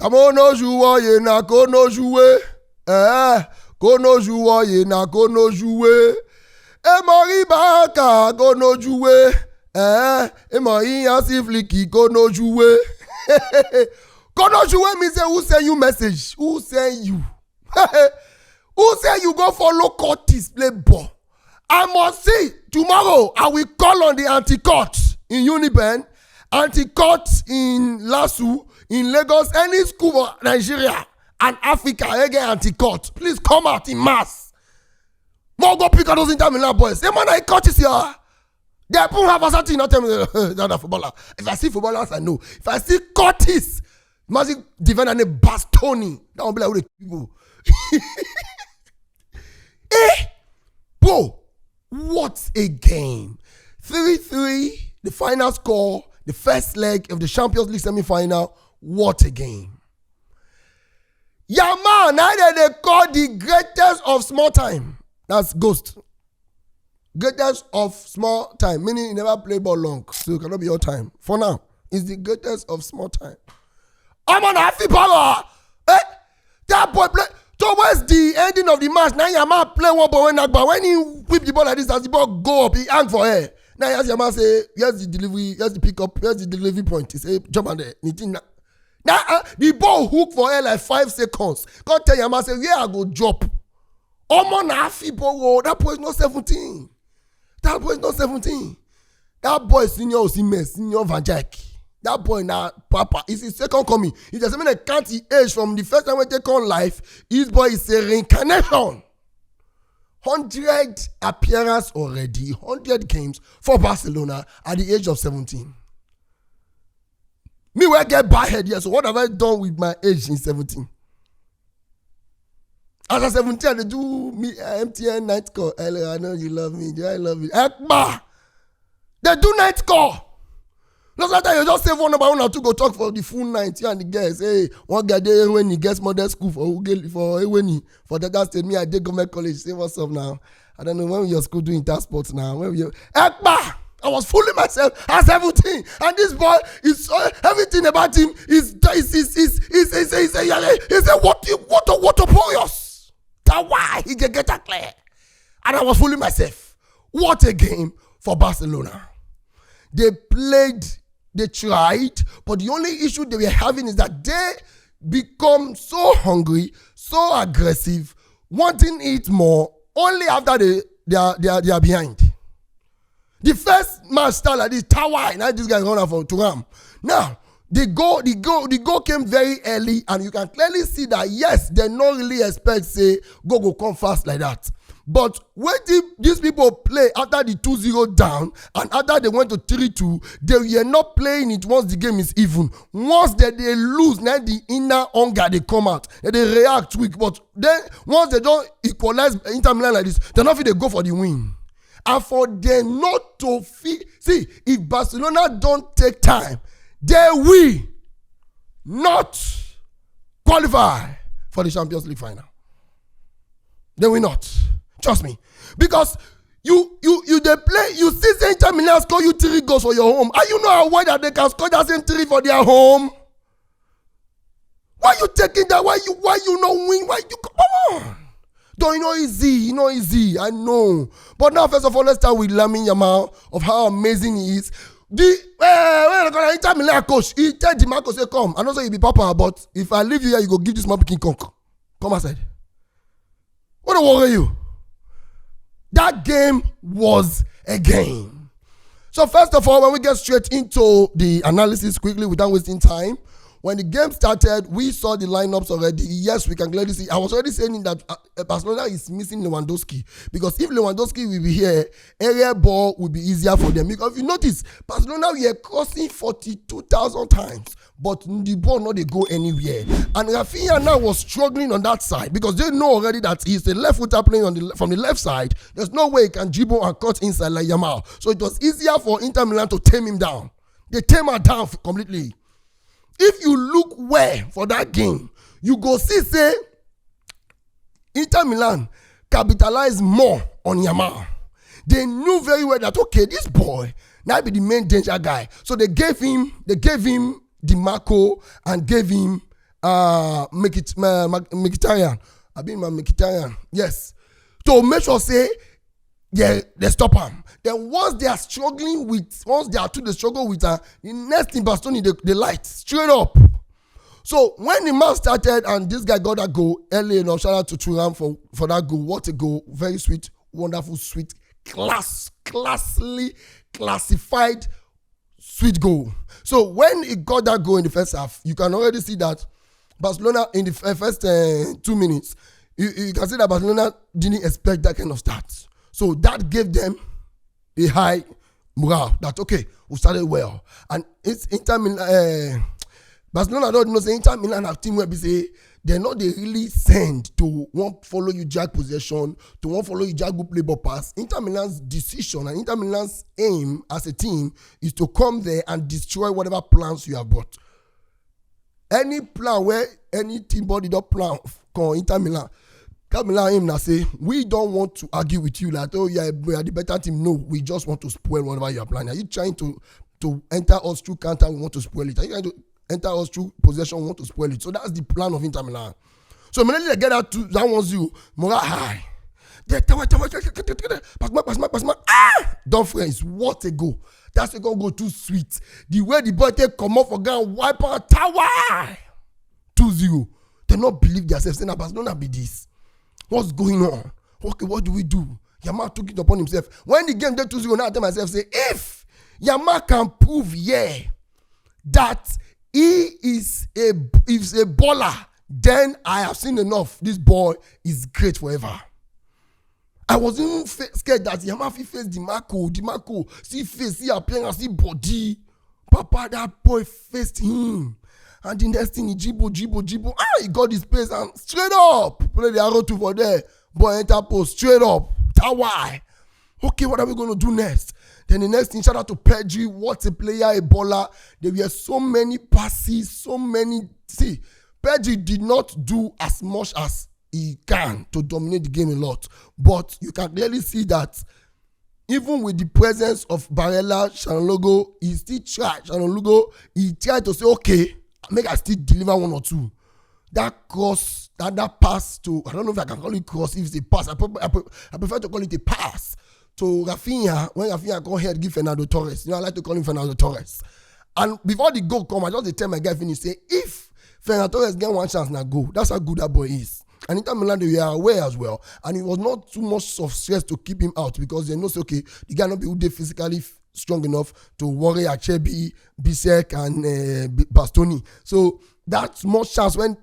Kamono jouwa ye na kono joué. Kono jouwa ye na kono joué. E mori baka kono joué. E mori asifliki kono joué. Kono joué means who send you message? Who send you? Who say you go follow Curtis play ball? I must see tomorrow. I will call on the anti-court in Uniben, anti-court in Lasu, in Lagos, any school for Nigeria and Africa. Again, anti-court. Please come out in mass. More go pick on those Inter Milan boys. Say man, I court is here. They don't have a certain not tell me that a footballer. If I see footballers, I know. If I see Curtis, Magic defender named Bastoni, that will be like the people. Bro, what a game. 3-3, the final score, the first leg of the Champions League semi-final. What a game. Yamal, now they call the greatest of small time. That's Ghost. Greatest of small time, meaning he never play ball long, so it cannot be your time. For now, he's the greatest of small time. I'm on happy power. That boy play. Towards the ending of the match, now Yamal play one ball when he whip the ball like this, as the ball go up, he hang for her. Now as Yamal say, here's the delivery, here's the pickup, here's the delivery point. He say, jump on there. Now the ball hook for her like 5 seconds. Can't tell Yamal say, yeah, I go drop. On happy ball, that boy is not 17. That boy is not 17. That boy is senior Osimhen, senior Van Dijk. That boy now, Papa, it's his second coming. He doesn't mean count the age from the first time we take on life. His boy is a reincarnation. 100 appearances already, 100 games for Barcelona at the age of 17. Me will get bad head here, so what have I done with my age in 17? As a 17, they do me MTN night call. Hello, I know you love me. Do I love you? Ekba! They do night call. No, sometimes you just save one number 1 or 2 go talk for the full night. You and the guys, hey, one guy there when he gets model school for that state. Me, I did government college. Say what's up now. I don't know when your school doing that sports now. When you Ekba! I was fooling myself at 17, and this boy is everything about him is water porous. That's why he can get that clear. And I was fooling myself. What a game for Barcelona. They played, they tried, but the only issue they were having is that they become so hungry, so aggressive, wanting it more only after they are behind. The first match started like this, tower, now this guy run out for Turam. Now, the goal came very early, and you can clearly see that, yes, they not really expect, say, go come fast like that. But when these people play after the 2-0 down, and after they went to 3-2, they were not playing it once the game is even. Once they lose, now the inner hunger, they come out. They react quick. But then, once they don't equalize Inter Milan like this, they're not going to go for the win. And for them not to feel, see, if Barcelona don't take time, they will not qualify for the Champions League final. They will not. Trust me. Because you they play, you see Inter Milan score you 3 goals for your home. And you know how that they can score that same 3 for their home? Why you taking that? Why you not win? Why you come on? Don't you know easy, I know. But now, first of all, let's start with Lamine Yamal of how amazing he is. Inter Milan coach, he tell Dimarco, say, come. I know say you be papa, but if I leave you here, you go give this man picking conk. Come outside. What do worry you? That game was a game. So first of all, when we get straight into the analysis quickly without wasting time, when the game started, we saw the lineups already. Yes, we can clearly see. I was already saying that Barcelona is missing Lewandowski. Because if Lewandowski will be here, area ball will be easier for them. Because if you notice, Barcelona we are crossing 42,000 times. But the ball not they go anywhere. And Raphina now was struggling on that side. Because they know already that he's a left footer playing from the left side. There's no way he can dribble and cut inside like Yamal. So it was easier for Inter Milan to tame him down. They tame her down completely. If you look well for that game, you go see, say, Inter Milan capitalized more on Yamal. They knew very well that, okay, this boy now be the main danger guy. So they gave him Dimarco and gave him Mkhitaryan. I mean my Mkhitaryan. Yes. To make sure say they stop him. Then once they are struggle with the next thing Barcelona the light straight up. So when the match started and this guy got that goal early enough, shout out to Thuram for that goal. What a goal. Very sweet, wonderful, sweet, classically classified sweet goal. So when he got that goal in the first half, you can already see that Barcelona in the first 2 minutes, you can see that Barcelona didn't expect that kind of start. So that gave them a high morale that, okay, we started well. And it's Inter Milan, Barcelona don't know, say Inter Milan have team where they say they're not they really send to want follow you jack possession, to want follow you jack good play ball pass. Inter Milan's decision and Inter Milan's aim as a team is to come there and destroy whatever plans you have brought. Any plan where any team body don't plan call Inter Milan aim now say we don't want to argue with you like, oh yeah, we are the better team. No, we just want to spoil whatever you are planning. Are you trying to enter us through counter? We want to spoil it. Are you trying to enter us through possession? We want to spoil it. So that's the plan of Inter Milan. So immediately they get that 1-0, morale high. Pass. Dumfries, what a goal. That's a goal too sweet. The way the boy take come off for ground, wipe out tower. 2-0. They not believe themselves. Saying that Barcelona be this. What's going on? Okay, what do we do? Yamal took it upon himself. When the game did 2-0, now I tell myself, say, if Yamal can prove that he is a baller, then I have seen enough. This boy is great forever. I was even scared that Yamal face Dimarco, see face, see appearance, see body. Papa, that boy faced him. And the next thing, he jibbo. He got his pace and straight up. Play the arrow 2 for there. Boy, enter post, straight up. Tawai. Okay, what are we going to do next? Then the next thing, shout out to Pedri. What a player, a baller. There were so many passes, See, Pedri did not do as much as he can to dominate the game a lot. But you can clearly see that even with the presence of Barella, Chanalogo, he still tried. He tried to say, okay, make I still deliver 1 or 2. That cross, that pass to, I don't know if I can call it cross, if it's a pass. I prefer to call it a pass to Raphina. When Raphina go ahead, give Fernando Torres. I like to call him Fernando Torres. And before the goal come, I just tell my guy, finish, say, if Fernando Torres get 1 chance, now go. That's how good that boy is. And Inter Milan, they were aware as well. And it was not too much of stress to keep him out because they know, say, okay, the guy not be who they physically strong enough to worry Achebi, Bisek, and Bastoni. So that's more chance when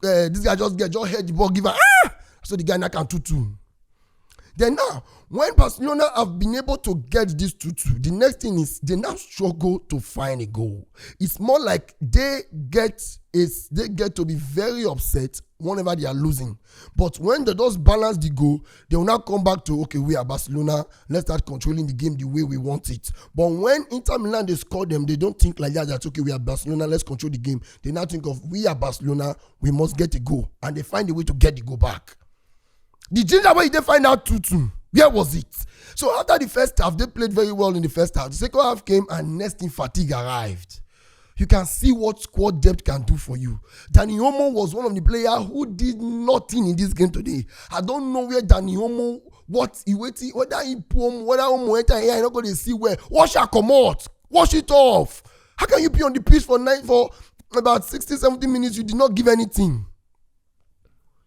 this guy just head the ball, give her, so the guy now can 2-2. Then now, when Barcelona have been able to get this 2-2, the next thing is they now struggle to find a goal. It's more like they get to be very upset whenever they are losing. But when they just balance the goal, they will now come back to, okay, we are Barcelona, let's start controlling the game the way we want it. But when Inter Milan, they score them, they don't think like that, okay, we are Barcelona, let's control the game. They now think of, we are Barcelona, we must get a goal. And they find a way to get the goal back. The ginger way they find out 2-2. Where was it? So after the first half, they played very well in the first half. The second half came and next thing fatigue arrived. You can see what squad depth can do for you. Dani Olmo was one of the players who did nothing in this game today. I don't know where Dani Olmo, what he waiting, whether he put whether Olmo enter here, I'm not going to see where. Wash it come out. Wash it off. How can you be on the pitch for about 60, 70 minutes? You did not give anything.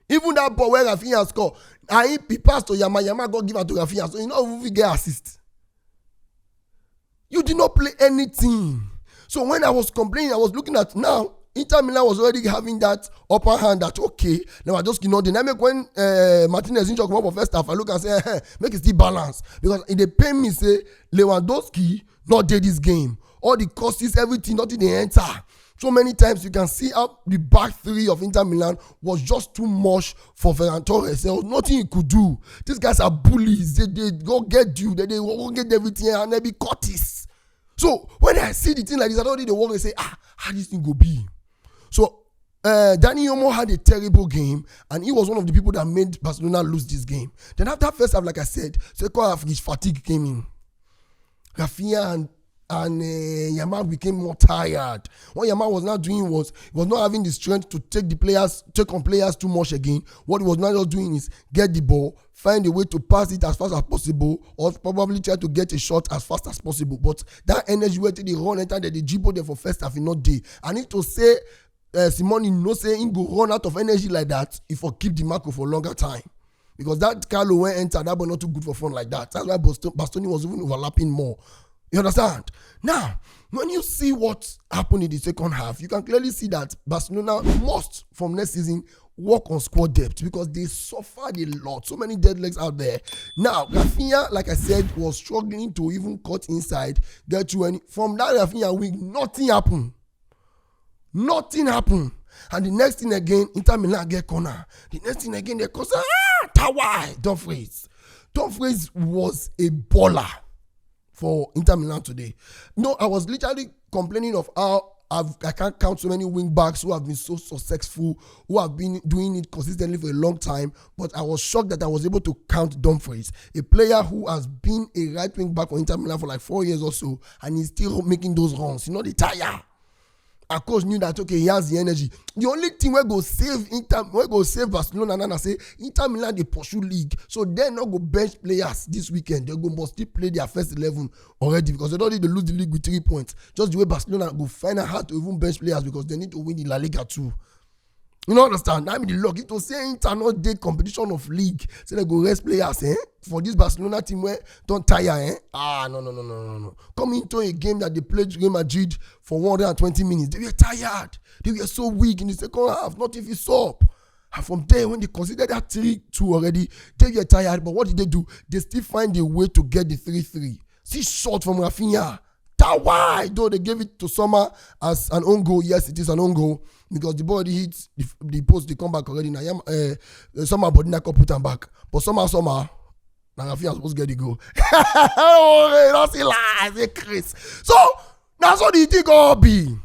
Even that ball where Raphina score, he passed to Yamal. Yamal got given to Raphina. So you know if we get assist. You did not play anything. So when I was complaining, I was looking at now, Inter Milan was already having that upper hand that, okay, now I just, the dynamic when Martinez injured come up for first half, I look and say, make it still balance. Because in the pain me say, Lewandowski not did this game. All the costs, everything, nothing they enter. So many times you can see how the back three of Inter Milan was just too much for Ferran Torres. There was nothing he could do. These guys are bullies. They go get you. They go get everything and they be Curtis. So when I see the thing like this, I don't need to work and say, how this thing go be? So Dani Olmo had a terrible game and he was one of the people that made Barcelona lose this game. Then after first half, like I said, second half, his fatigue came in. Raphina and Yamal became more tired. What Yamal was not doing was he was not having the strength to take on players too much again. What he was not just doing is get the ball, find a way to pass it as fast as possible, or probably try to get a shot as fast as possible. But that energy where they run enter the dribble there for first half, not day. I need to say Simone no say he go run out of energy like that if I keep Dimarco for a longer time. Because that Carlo went enter, that was not too good for fun like that. That's why Bastoni was even overlapping more. You understand? Now, when you see what happened in the second half, you can clearly see that Barcelona must, from next season, work on squad depth because they suffered a lot. So many dead legs out there. Now, Raphina, like I said, was struggling to even cut inside, get to any. From that Raphina week, nothing happened. Nothing happened. And the next thing again, Inter Milan get corner. The next thing again, they cause Tawai, Dumfries. Dumfries was a baller for Inter Milan today. No, I was literally complaining of how I can't count so many wing backs who have been so successful, who have been doing it consistently for a long time. But I was shocked that I was able to count Dumfries, a player who has been a right wing back for Inter Milan for like 4 years or so, and he's still making those runs. You know, the tire. Our coach knew that okay, he has the energy. The only thing we go save Barcelona and say Inter Milan they pursue league, so they're not go bench players this weekend. They must still play their first 11 already because they don't need to lose the league with 3 points. Just the way Barcelona go find out how to even bench players because they need to win the La Liga too. You know, understand? I mean, the luck. It was saying Inter not day competition of league. So they go rest players, for this Barcelona team where don't tire, No. Come into a game that they played Real Madrid for 120 minutes. They were tired. They were so weak in the second half. Not if it's up. And from there, when they considered that 3-2 already, they were tired. But what did they do? They still find a way to get the 3-3. See shot from Raphina. Why? Though they gave it to Sommer as an own goal. Yes, it is an own goal because the ball hits the post. They come back already. Now, Sommer body not put them back, but Sommer. Now Raphina supposed to get the goal. Oh, don't see lies, Chris. So that's what the thing gonna be.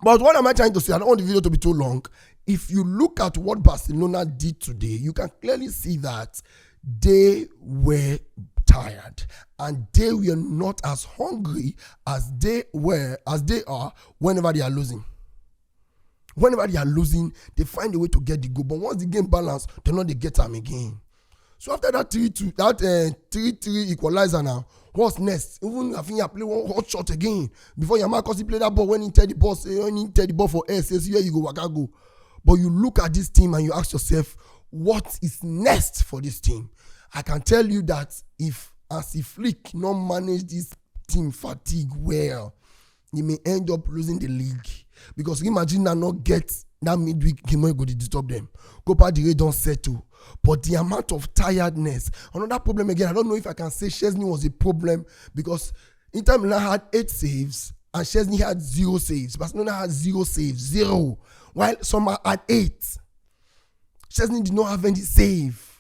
But what am I trying to say? I don't want the video to be too long. If you look at what Barcelona did today, you can clearly see that they were tired and they were not as hungry as they are whenever they are losing. Whenever they are losing, they find a way to get the goal. But once the game balance, they know they get them again. So after that 3-2, that 3-3 equalizer now, what's next? Even Raphina play one hot shot again. Before Yamal play that ball when he tell the ball for air, says here you go, waka go. But you look at this team and you ask yourself, what is next for this team? I can tell you that if Hansi Flick not manage this team fatigue well, he may end up losing the league. Because imagine that not get that midweek game where go to disturb them. Copa del Rey don't settle. But the amount of tiredness. Another problem again, I don't know if I can say Scezny was a problem because Inter Milan had 8 saves and Scezny had 0 saves. Barcelona had 0 saves, 0. While Sommer had 8. Scezny did not have any save.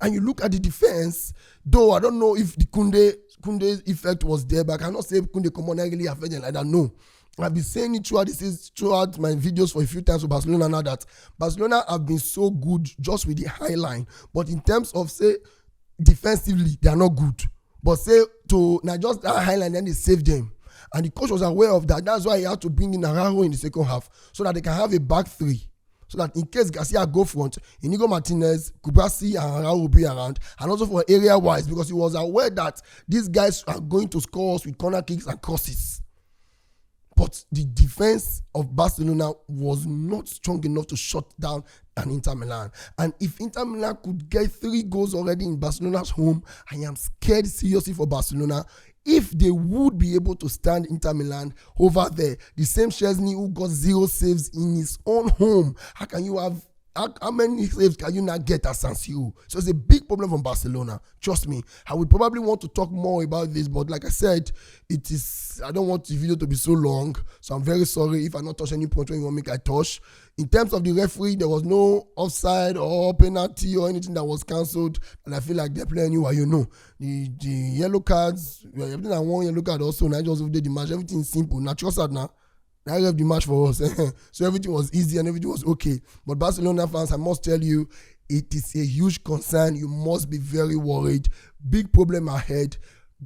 And you look at the defense, though I don't know if the Kunde effect was there, but I cannot say Kunde come on really affected like that. No. I've been saying it throughout my videos for a few times for Barcelona now that Barcelona have been so good just with the high line. But in terms of, say, defensively, they are not good. But say, now just that high line, then they save them. And the coach was aware of that. That's why he had to bring in Araujo in the second half so that they can have a back 3. So that in case Garcia go front, Inigo Martinez, Kubasi and Araujo will be around. And also for area-wise, because he was aware that these guys are going to score us with corner kicks and crosses. But the defense of Barcelona was not strong enough to shut down an Inter Milan. And if Inter Milan could get 3 goals already in Barcelona's home, I am scared seriously for Barcelona. If they would be able to stand Inter Milan over there, the same Scezny who got 0 saves in his own home, how many saves can you not get at San Siro? So it's a big problem from Barcelona. Trust me. I would probably want to talk more about this, but like I said, I don't want the video to be so long, so I'm very sorry if I not touch any point when you want me to touch. In terms of the referee, there was no offside or penalty or anything that was cancelled, and I feel like they're playing the yellow cards, everything I want yellow card also, and I just did the match, everything is simple. Now, trust that now. I left the match for us. So everything was easy and everything was okay. But Barcelona fans, I must tell you, it is a huge concern. You must be very worried. Big problem ahead.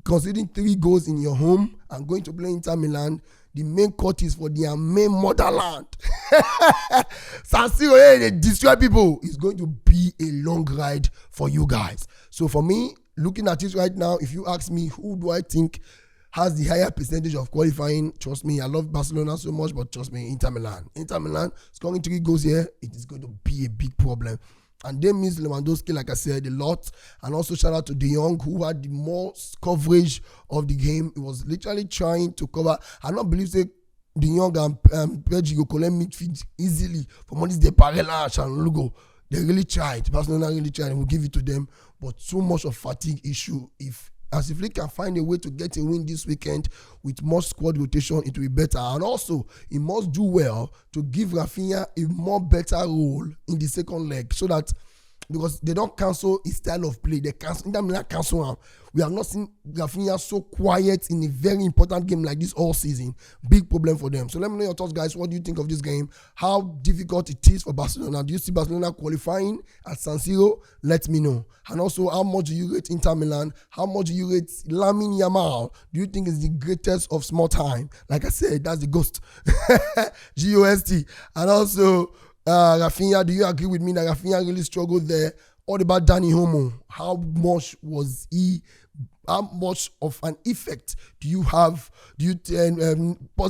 conceding 3 goals in your home and going to play Inter Milan. The main court is for their main motherland. San Siro, they destroy people. It's going to be a long ride for you guys. So for me, looking at it right now, if you ask me who do I think has the higher percentage of qualifying, trust me, I love Barcelona so much, but trust me, Inter Milan. Inter Milan scoring 3 goals here, it is going to be a big problem. And they miss Lewandowski, like I said, a lot. And also shout out to De Jong, who had the most coverage of the game. He was literally trying to cover. I don't believe say De Jong and Pedri go collect midfield easily from all this Deparela and Lugo. They really tried. Barcelona really tried, and we'll give it to them. But too much of fatigue issue. If Flick can find a way to get a win this weekend with more squad rotation, it will be better. And also, he must do well to give Raphina a more better role in the second leg, so that, because they don't cancel his style of play, they cancel. Inter Milan cancel him. We have not seen Raphina so quiet in a very important game like this all season. Big problem for them. So let me know your thoughts, guys. What do you think of this game? How difficult it is for Barcelona? Do you see Barcelona qualifying at San Siro? Let me know. And also, how much do you rate Inter Milan? How much do you rate Lamine Yamal? Do you think it's the greatest of small time? Like I said, that's the ghost. G-O-S-T. And also, Raphina, do you agree with me that Raphina really struggled there? What about Dani Olmo? How much of an effect do you have? Do you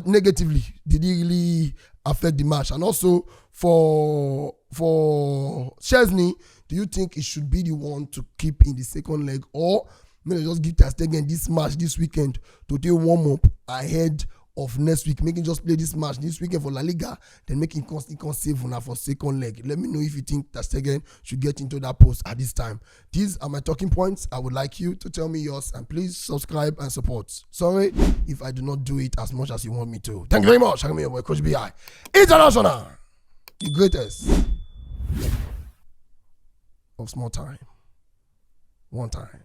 negatively? Did he really affect the match? And also for Scezny, do you think it should be the one to keep in the second leg, or maybe just give Ter Stegen this match this weekend to take warm up ahead of next week, making just play this match this weekend for La Liga, then making constant save for second leg? Let me know if you think Ter Stegen should get into that post at this time. These are my talking points. I would like you to tell me yours, and please subscribe and support. Sorry if I do not do it as much as you want me to. Thank you very much. I'm your boy, Coach BI International, the greatest of small time, one time.